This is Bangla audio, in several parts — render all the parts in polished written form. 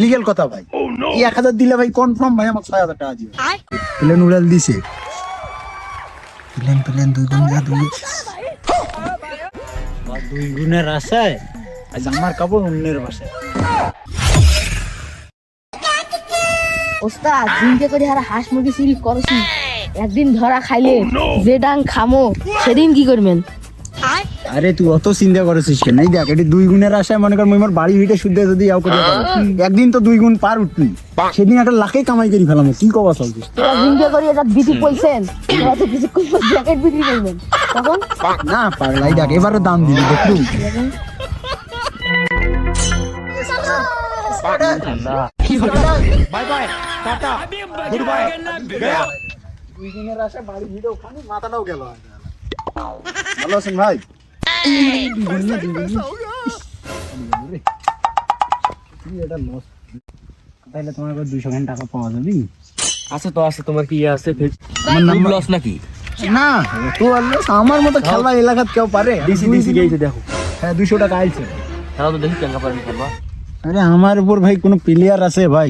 লিগেল কথা ভাই। এই 1000 দিলে ভাই কনফার্ম ভাই আমাকে 6000 টাকা দিবে। প্লেন উড়াল দিছে, প্লেন 2 গুণ যা 2 গুণের আশায় আজ আমার কাপড় অন্যের বাসায়। ওস্তাদ চিন্তা করে আর হাঁস মুরগি চুরি করছি, একদিন ধরা খাইলে যে ডাং খামো সেদিন কি করবেন? আরে তুই অত চিন্তা করেছিস কেন? এই দেখ এটি 2 গুণের আশায় মনে কর আমার বাড়ি ভিটে শুদ্ধ যদি যাও করে একদিন তো 2 গুণ পার উঠবি, সেদিন একটা লাখে কামাই করি ফেলাম। কি কবা চলছিস তোরা চিন্তা করে এটা বিক্রি করছেন, হয়তো কিছু জ্যাকেট বিক্রি করবেন তখন না পারলাই। দেখ এবারে দাম দিবি দেখু। Bye bye tata goodbye. 2 গুণের আশায় বাড়ি ভিটে ওখানে মাথাটাও গেল। ভালো আছেন ভাই? তাহলে তোমার 200 টাকা পাওয়া যাবে? আছে তো আছে। তোমার কি আছে লস নাকি? না তো আমার মতো খেলা এলাকাত কেউ পারে? দিছি গেছে দেখো। হ্যাঁ 200 টাকা আইছে। খেলা তো দেখি কেঙ্গা পারেন খেলবা। আরে আমার উপর ভাই কোনো প্লেয়ার আছে ভাই?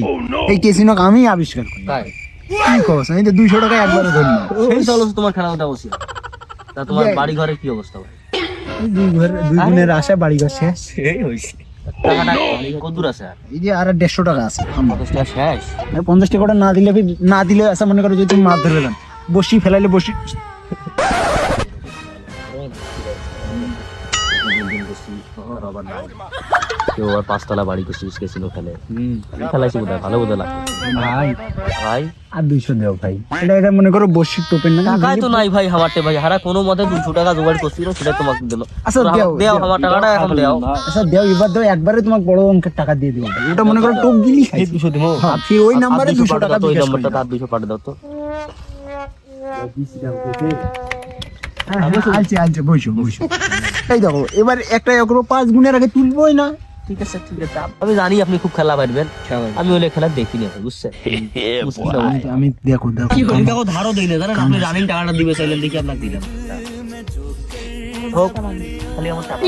এই ক্যাসিনো আমি আবিষ্কার করি। তাই কি কস? এই যে 200 টাকা একবারে ধরি না। সেই চলো তোমার খেলা কথা বসি। তা তোমার বাড়ি ঘরে কি অবস্থা ভাই? 2 গুণের আশা বাড়ি ঘর শেষ। সেই হইছে। টাকাটা কত দূর আছে? এই যে আর 150 টাকা আছে। 50 টাকা শেষ। 50 টাকা না দিলে আসা মনে করো যদি তুমি মাছ ধরে দেন, বসি ফেলাইলে বসি। কেউ আর 5 তলা বাড়ি করছি ক্যাসিনো খেলে। খেলাইছি বোধহয় ভালো বোধহয় লাগে ভাই। আর 200 দেও ভাই। এটা মনে করো বসির টোপেন না। টাকাই তো নাই ভাই আমারতে ভাই। হারা কোনো মতে 200 টাকা জোগাড় করছিল সেটা তোমাকে দিল। আচ্ছা দেও আমার টাকাটা এখন দেও। আচ্ছা দেও এবার দাও, একবারে তোমাকে বড় অঙ্কের টাকা দিয়ে দিও। ওটা মনে করো টোপ গিলি খাই 200 দিমু। হ্যাঁ ফির ওই নম্বরে 200 টাকা ওই বিকাশ নম্বরটা করে তার 200 পাঠিয়ে দাও তো। আচ্ছা বসো। এই দেখো এবার একটা একরো 5 গুণের আগে তুলবোই না। ঠিক আছে আমি জানি আপনি খুব খেলা পারবেন। আমি ওই খেলা দেখি না বুঝছেন। আমি দেখো দেখো ধারও দেই না জানেন। আপনি রানিং টাকাটা দিবে চাইলেন দেখি আপনাকে দিলাম। হোক খালি আমার টাকা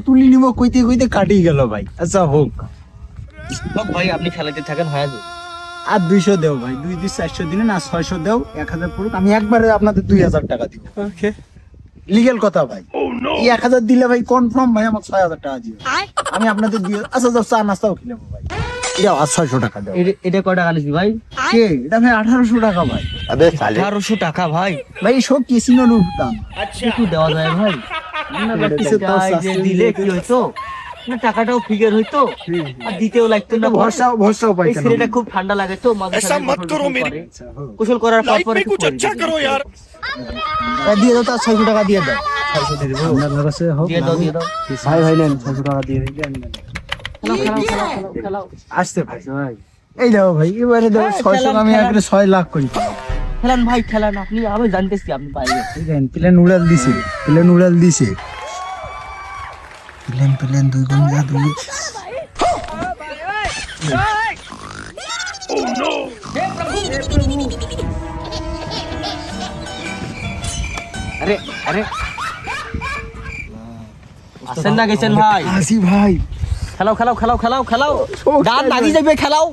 তুলি নিব কইতে কাটিয়ে গেল ভাই। আচ্ছা হোক ভাই আপনি খেলাতে থাকেন হয় যাবে। আর 200 দেও ভাই। 400 দিনে না 600 দেও, 1000 পুরো আমি একবারে আপনাদের 2000 টাকা দিব। ওকে লিগেল কথা ভাই। এই 1000 দিলে ভাই কনফার্ম ভাই আমাকে 6000 টাকা দিও। আমি আপনাদের দিয়ে আচ্ছা যাও চা নাস্তাও খেলাম ভাই। দাও আর 600 টাকা দাও। এটা কয় টাকা নিছি ভাই? কে এটা ভাই 1800 টাকা ভাই। 1800 টাকা ভাই। ভাই সব ক্যাসিনোর দাম। একটু দেওয়া যায় ভাই? দিলে কি হইতো না টাকাটাও ফিগার হইতো আর দিতেও লাগতো না। ভরসাও পাই। ছেলেটা খুব ঠান্ডা লাগে তো কুশল করার পর দিয়ে দাও তার 600 টাকা দিয়ে দাও। 600 দিয়ে দেবো দিয়ে দাও ভাই নেন 600 টাকা দিয়ে দিই। খেলাও আসতে ভাই এই দাও ভাই এবারে দাও 600 আমি একবারে 6 লাখ করি। খেলেন ভাই খেলেন। আপনি আমি জানতেছি আপনি পাইবেন। দেখেন প্লেন উড়াল দিছে, প্লেন 2 গুণ যা 2 আরে আসেন না গেছেন ভাই? আসি ভাই। খেলাও দাঁত লাগি যাবে। খেলাও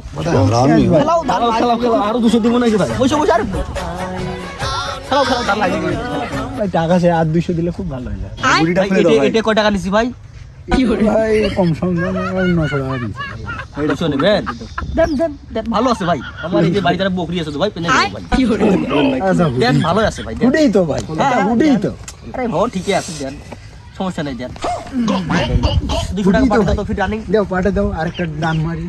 আরো 200 দিব না ভাই। বসে আরে খেলাও দাঁত লাগি যাবে। ভাই টাকা সে আর 200 দিলে খুব ভালো হয়। বুড়িটা ফেলে দাও ভাই। এটা কয় টাকা নিছি ভাই? ভাই কম সম 900 টাকা দিছি। এটা শুনে দেন ভালো আছে ভাই। আমার এই যে বাড়িতে বকরি আছে তো ভাই পেনে ভাই। আচ্ছা দেন ভালো আছে ভাই। উঠেই তো ভাই উঠেই তো। আরে ভাই ঠিকই আছে দেন সমস্যা নাই দেন। 200 টাকা পাঠাও তো ফির রানিং দাও পাঠা দাও আরেকটা দান মারি।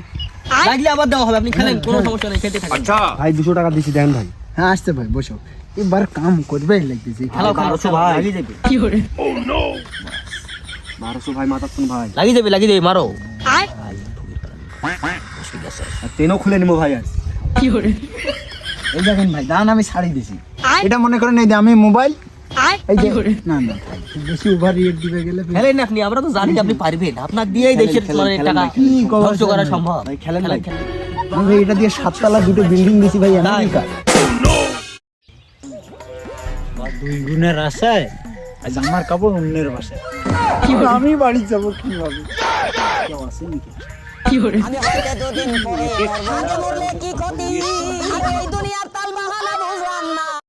লাগলে আবার দেওয়া হবে। আপনি খেলেন কোনো সমস্যা নাই খেতে থাকেন। আচ্ছা ভাই 200 টাকা দিছি দেন ভাই। হ্যাঁ আসতে ভাই বসো এবার কাম করবে লাগতেছি। খেলাও ভাই লাগি যাবে। কি করে? ও নো 1200 ভাই মাতাচ্ছেন ভাই। লাগি যাবে মারো। তেনও খুলে নিবো ভাই আর। কি করে? এই দেখেন ভাই দান আমি ছাড়ি দিছি। এটা মনে করেন এই যে আমি মোবাইল এই যে না বেশি ওভার রেট দিবে গেলে খেলেন আপনি। আমরা তো জানি আপনি পারবেন। আপনার দিয়েই দেশের টাকা ধ্বংস করা সম্ভব। ভাই খেলেন ভাই এটা দিয়ে 7 তলা দুটো বিল্ডিং দিছি ভাই আমেরিকা। 2 গুণের আশায় আজ আমার কাপড় অন্যের বাসায়। আমি বাড়ি যাবো কিভাবে? কেউ আসে নাকি? আমি হয়তো দুদিন পরে মরবো। আগে মরলে কি করতে